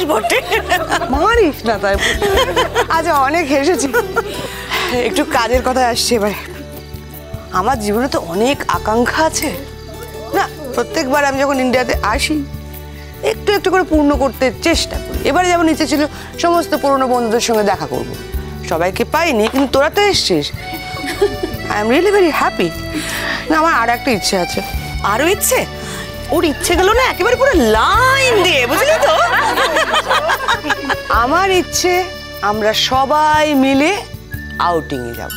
বটে। মারিস না তাই। আজ অনেক হেসেছি, একটু কাজের কথা আসছে এবারে। আমার জীবনে তো অনেক আকাঙ্ক্ষা আছে না, প্রত্যেকবার আমি যখন ইন্ডিয়াতে আসি একটু একটু করে পূর্ণ করতে চেষ্টা করি। এবারে যেমন ইচ্ছে ছিল সমস্ত পুরনো বন্ধুদের সঙ্গে দেখা করব, সবাইকে পাইনি, কিন্তু তোরা তো এসছিস। I am really very happy. না, আমার আর একটা ইচ্ছে আছে। আরো ইচ্ছে? ওর ইচ্ছে গেল না একেবারে পুরো লাইন দিয়ে, বুঝলি তো? আমার ইচ্ছে আমরা সবাই মিলে আউটিং এ যাব।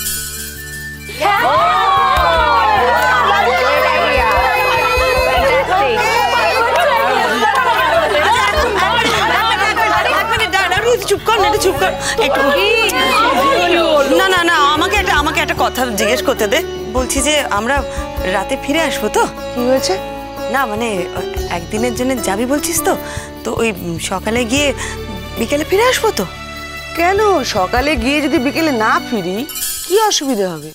চুপ কর না, চুপ কর একটু। না না না, আমাকে একটা কথা জিজ্ঞেস করতে দে। বলছি যে আমরা রাতে ফিরে আসবো তো? কি হয়েছে? না মানে একদিনের জন্য যাবি বলছিস তো, তো ওই সকালে গিয়ে বিকেলে ফিরে আসবো তো? কেন, সকালে গিয়ে যদি বিকেলে না ফিরি কি অসুবিধা হবে?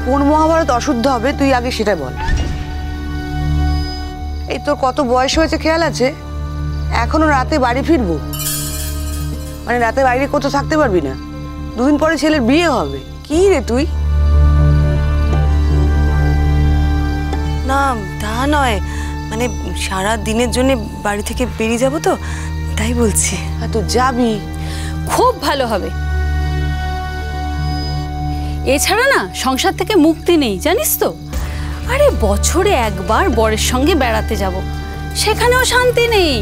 কোন মহাভারত অশুদ্ধ হবে তুই আগে সেটা বল। এই তোর কত বয়স হয়েছে খেয়াল আছে? এখনো রাতে বাড়ি ফিরবো মানে রাতে বাইরে কোথাও থাকতে পারবি না? দুদিন পরে ছেলের বিয়ে হবে। কি রে তুই? না তা নয়, মানে সারা দিনের জন্য বাড়ি থেকে বেরিয়ে যাব তো, তাই বলছি। আর তুই যাবি? খুব ভালো হবে। এছাড়া না সংসার থেকে মুক্তি নেই, জানিস তো? আরে বছরে একবার বরের সঙ্গে বেড়াতে যাব, সেখানেও শান্তি নেই।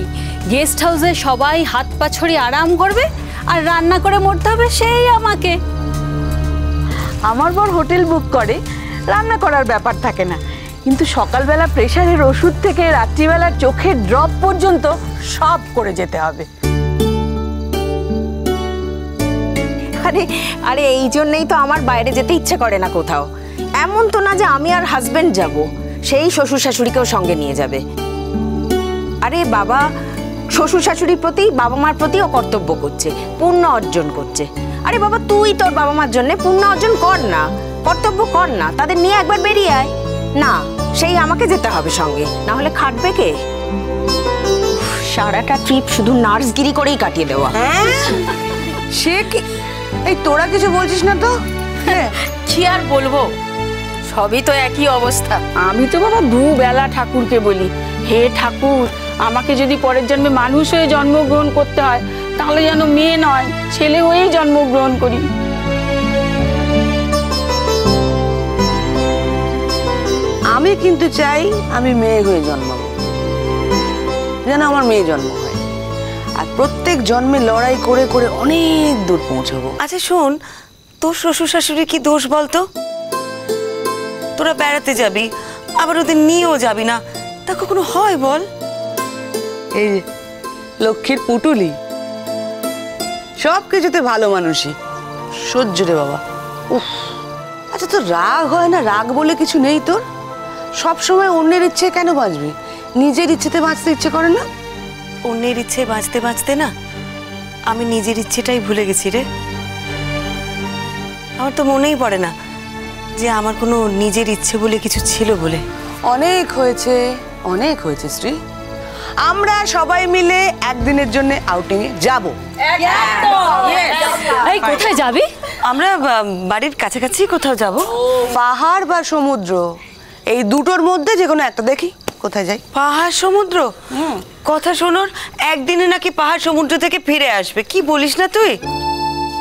গেস্ট হাউসে সবাই হাত পা ছড়িয়ে আরাম করবে, আর রান্না করে মরতে হবে সেই আমাকে। আমার বর হোটেল বুক করে, রান্না করার ব্যাপার থাকে না, কিন্তু সকালবেলা প্রেশারের ওষুধ থেকে রাত্রিবেলার চোখের ড্রপ পর্যন্ত সব করে যেতে হবে। আরে আরে এই জন্যই তো আমার বাইরে যেতে ইচ্ছে করে না কোথাও। এমন তো না যে আমি আর হাজবেন্ড যাব, সেই শ্বশুর শাশুড়িকেও সঙ্গে নিয়ে যাবে। আরে বাবা শ্বশুর শাশুড়ির প্রতি, বাবা মার প্রতিও কর্তব্য করছে, পুণ্য অর্জন করছে। আরে বাবা তুই তোর বাবা মার জন্য পুণ্য অর্জন কর না, কর্তব্য কর না, তাদের নিয়ে একবার বেরিয়ে আয় না। সেই আমাকে যেতে হবে সঙ্গে, না হলে খাটবে কে? সারাটা ট্রিপ শুধু নার্সগিরি করেই কাটিয়ে দেওয়া। সে কি? এই তোরা কিছু বলছিস না তো? কি আর বলবো, সবই তো একই অবস্থা। আমি তো বাবা দুবেলা ঠাকুরকে বলি, হে ঠাকুর, আমাকে যদি পরের জন্মে মানুষ হয়ে জন্মগ্রহণ করতে হয়, তাহলে যেন মেয়ে নয় ছেলে হয়েই জন্মগ্রহণ করি। আমি কিন্তু চাই আমি মেয়ে হয়ে জন্মাবো, যেন আমার মেয়ে জন্ম হয়, আর প্রত্যেক জন্মে লড়াই করে করে অনেক দূর পৌঁছাবো। আচ্ছা শোন, তোর শ্বশুর শাশুড়ি কি দোষ বলতো? তোরা বেড়াতে যাবি, আবার ওদের নিয়েও যাবি না, তা কখনো হয় বল? এই যে লক্ষ্মীর পুটুলি, সব কিছুতে ভালো মানুষই, সহ্য রে বাবা। উফ, আচ্ছা তোর রাগ হয় না? রাগ বলে কিছু নেই তোর? সব সময় অন্যের ইচ্ছে কেন বাঁচবি? নিজের ইচ্ছেতে বাঁচতে ইচ্ছে করে না? অন্যের ইচ্ছে বাঁচতে বাঁচতে না আমি নিজের ইচ্ছেটাই ভুলে গেছি রে। আমার তো মনেই পড়ে না যে আমার কোনো নিজের ইচ্ছে বলে কিছু ছিল বলে। অনেক হয়েছে, অনেক হয়েছে শ্রী। আমরা সবাই মিলে একদিনের জন্য আউটিং এ যাবো। এই কোথায় যাবি? আমরা বাড়ির কাছাকাছি কোথাও যাব। পাহাড় বা সমুদ্র, এই দুটোর মধ্যে যে কোনো একটা। দেখি কোথায় যাই। পাহাড় সমুদ্র? কথা শোনোর, একদিনে নাকি পাহাড় সমুদ্র থেকে ফিরে আসবে, কি বলিস না তুই?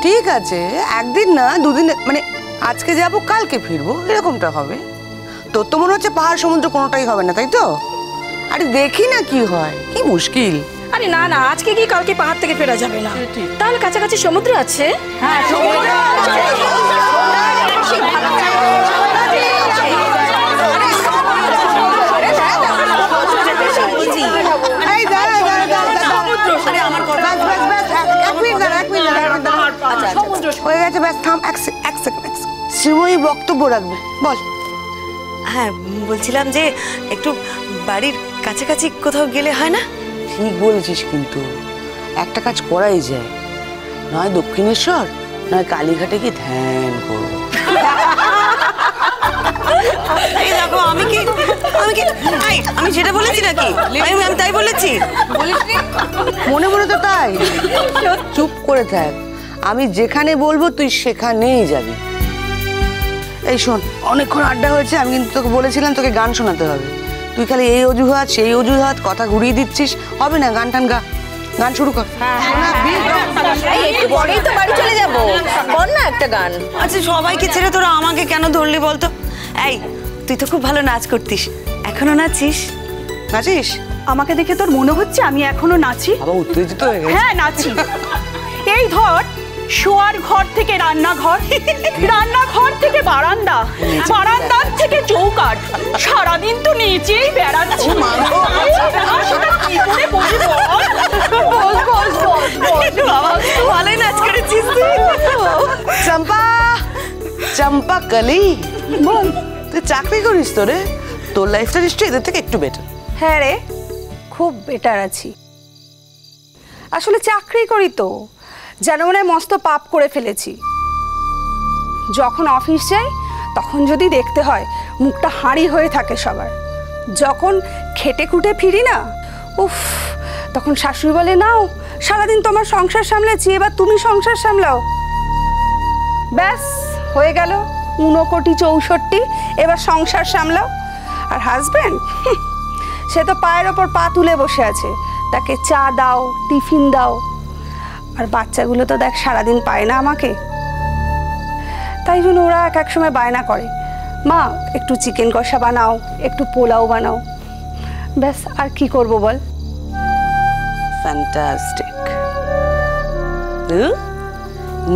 ঠিক আছে, একদিন না দুদিন, মানে আজকে যাব কালকে ফিরবো, এরকমটা হবে। তোর তো মনে হচ্ছে পাহাড় সমুদ্র কোনোটাই হবে না, তাই তো? আরে দেখি না কি হয়, কি মুশকিল। আরে না না, আজকে কি কালকে পাহাড় থেকে ফেরা যাবে না, তাহলে কাছাকাছি সমুদ্র আছে। হ্যাঁ সমুদ্র আছে। হয়ে গেছে, ব্যাস থাম, এক সেকেন্ড। শ্রীময়ী বক্তব্য রাখবে, বল। হ্যাঁ বলছিলাম যে একটু বাড়ির কাছাকাছি কোথাও গেলে হয় না? ঠিক বলেছিস, কিন্তু একটা কাজ করাই যায়, নয় দক্ষিণেশ্বর নয় কালীঘাটে কি ধ্যান করবো। এই দেখো আমি সেটা বলেছি নাকি? আমি তাই বলেছি? মনে মনে তো তাই। চুপ করে থাক, আমি যেখানে বলবো তুই সেখানেই যাবি। এই শোন, অনেকক্ষণ আড্ডা হয়েছে, আমি কিন্তু তোকে বলেছিলাম তোকে গান শোনাতে হবে। তুই খালি এই অজুহাত সেই অজুহাত কথা ঘুরিয়ে দিচ্ছিস, হবে না। গান টান গা, গান শুরু কর। একটু পরেই তো বাড়ি চলে যাবো, কর না একটা গান। আচ্ছা সবাইকে ছেড়ে তোরা আমাকে কেন ধরলি বলতো? এই তুই তো খুব ভালো নাচ করতিস, এখনো নাচিস? নাচিস? আমাকে দেখে তোর মনে হচ্ছে আমি এখনো নাচি? আবার উত্তেজিত হয়ে গেছে। হ্যাঁ নাচি। এই ধর, শোয়ার ঘর থেকে রান্নাঘর, রান্নাঘর থেকে বারান্দা, বারান্দার থেকে চৌকাঠ, সারাদিন তো নিচেই বেড়াচ্ছি। ভালোই নাচ করেছিস চম্পা, চম্পা কলি, বল তুই চাকরি করিস তো রে? তোর লাইফটা নিশ্চয়ই এদের থেকে একটু বেটার। হ্যাঁ রে, খুব বেটার আছি। আসলে চাকরি করি তো যেন মনে হয় মস্ত পাপ করে ফেলেছি। যখন অফিস যাই তখন যদি দেখতে হয় মুখটা হাঁড়ি হয়ে থাকে সবার। যখন খেটে খুঁটে ফিরি না, উফ, তখন শাশুড়ি বলে, নাও সারাদিন তোমার সংসার সামলেছি, এবার তুমি সংসার সামলাও। ব্যাস হয়ে গেল 69 এবার সংসার সামলাও। আর হাজব্যান্ড, সে তো পায়ের ওপর পা তুলে বসে আছে, তাকে চা দাও, টিফিন দাও। আর বাচ্চাগুলো তো দেখ সারাদিন পায় না আমাকে, তাই জন্য ওরা এক সময় বায়না করে, মা একটু চিকেন কষা বানাও, একটু পোলাও বানাও। ব্যাস আর কি করব বল। ফ্যান্টাস্টিক।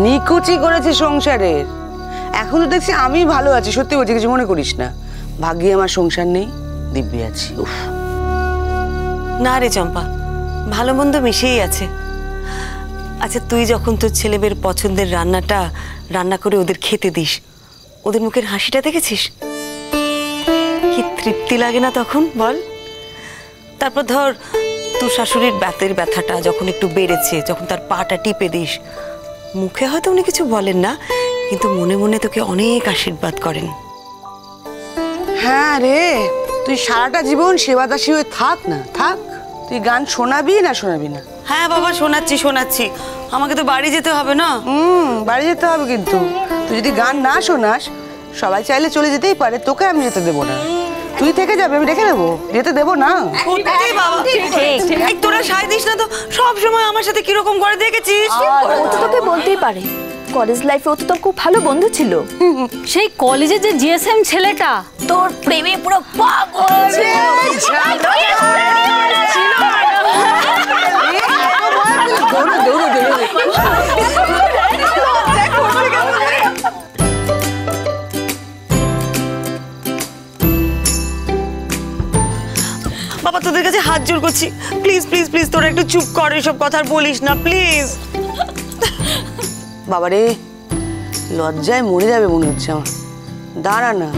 নিকুচি করেছে সংসারের। এখন তো দেখছি আমি ভালো আছি, সত্যি বলছি, কিছু মনে করিস না। ভাগ্যে আমার সংসার নেই, দিব্যি আছি। উফ, না রে চম্পা, ভালো মন্দ মিশেই আছে। আচ্ছা তুই যখন তোর ছেলেমেয়ের পছন্দের রান্নাটা রান্না করে ওদের খেতে দিস, ওদের মুখের হাসিটা দেখেছিস? কি তৃপ্তি লাগে না তখন বল? তারপর ধর তোর শাশুড়ির বাতের ব্যথাটা যখন একটু বেড়েছে, যখন তার পাটা টিপে দিস, মুখে হয়তো উনি কিছু বলেন না, কিন্তু মনে মনে তোকে অনেক আশীর্বাদ করেন। হ্যাঁ রে, তুই সারাটা জীবন সেবাদাসী হয়ে থাক না, থাক। তুই গান শোনাবি না শোনাবি না? হ্যাঁ বাবা, শোনাচ্ছি। আমাকে তো বাড়ি যেতে হবে না? বাড়ি যেতে হবে, কিন্তু তুই যদি গান না শোনাস সবাই চাইলে চলে যেতেই পারে, তোকে আমি যেতে দেবো না। তুই থেকে যাবে, আমি রেখে দেবো, যেতে দেবো না। সত্যি বাবা, এই তোরা সায় দিস না তো, সব সময় আমার সাথে কিরকম করে দেখেছিস? ও তো তোকে বলতেই পারে, কলেজ লাইফে ও তো তোর খুব ভালো বন্ধু ছিল। সেই কলেজে যে জিএসএম ছেলেটা তোর প্রেমে পুরো পাগল বাবা তোদের কাছে হাত জোর করছি, প্লিজ প্লিজ প্লিজ তোরা একটু চুপ কর, এসব কথা আর বলিস না প্লিজ। বাবারে, লজ্জায় মরে যাবে মনে হচ্ছে আমার। দাঁড়া না,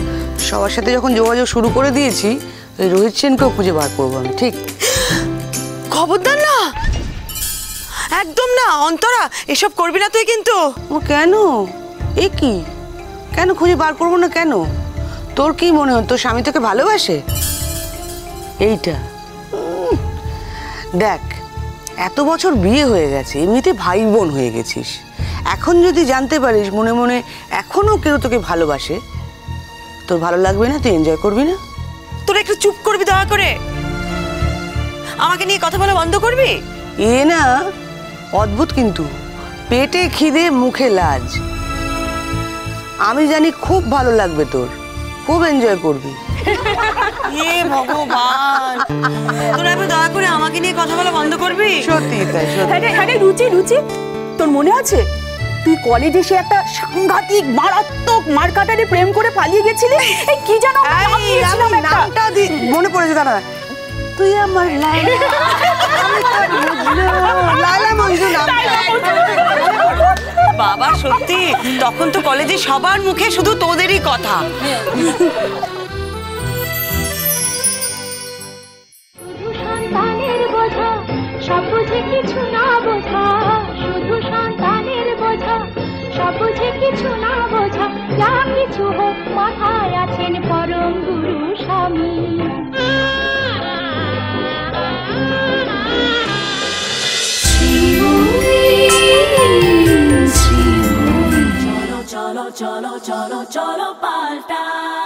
সবার সাথে যখন যোগাযোগ শুরু করে দিয়েছি, ওই রোহিত সেনকেও খুঁজে বার করবো আমি, ঠিক? খবরদার না, একদম না অন্তরা, এসব করবি না তুই কিন্তু। ও কেন? এ কি, কেন খুঁজে বার করবো না কেন? তোর কি মনে হয় তোর স্বামী তোকে ভালোবাসে? এইটা দেখ, এত বছর বিয়ে হয়ে গেছে, এমনিতে ভাই বোন হয়ে গেছিস। এখন যদি জানতে পারিস মনে মনে এখনো কেউ তোকে ভালোবাসে, তোর ভালো লাগবে না? তুই এনজয় করবি না? তোরা একটু চুপ করবি দয়া করে, আমাকে নিয়ে কথা বলা বন্ধ করবি? এ না অদ্ভুত, কিন্তু পেটে খিদে মুখে লাজ। আমি জানি খুব ভালো লাগবে তোর, খুব এনজয় করবি। এ ভগবান, তোরা এবার দয়া করে আমাকে নিয়ে কথা বলা বন্ধ করবি? সত্যি তাই, সত্যি। হ্যাঁ রে রুচি, তোর মনে আছে তুই কলেজে সে একটা সাংঘাতিক মারাত্মক মারকাটারে প্রেম করে পালিয়ে গেছিলি? এই কি জানো নামটা মনে পড়েছে, দাঁড়া। তুই আমার লাইলা, লাইলা মজনু নামটা। বাবা সত্যি, তখন তো কলেজে সবার মুখে শুধু তোদেরই কথা। সন্তানের বোঝা সব বুঝে কিছু না বোঝা, শুধু সন্তানের বোঝা সব বুঝে কিছু না বোঝা, কিছু হোক মাথায় আছেন পরম গুরু স্বামী। চলো চলো চলো চলো চলো পাল্টাই।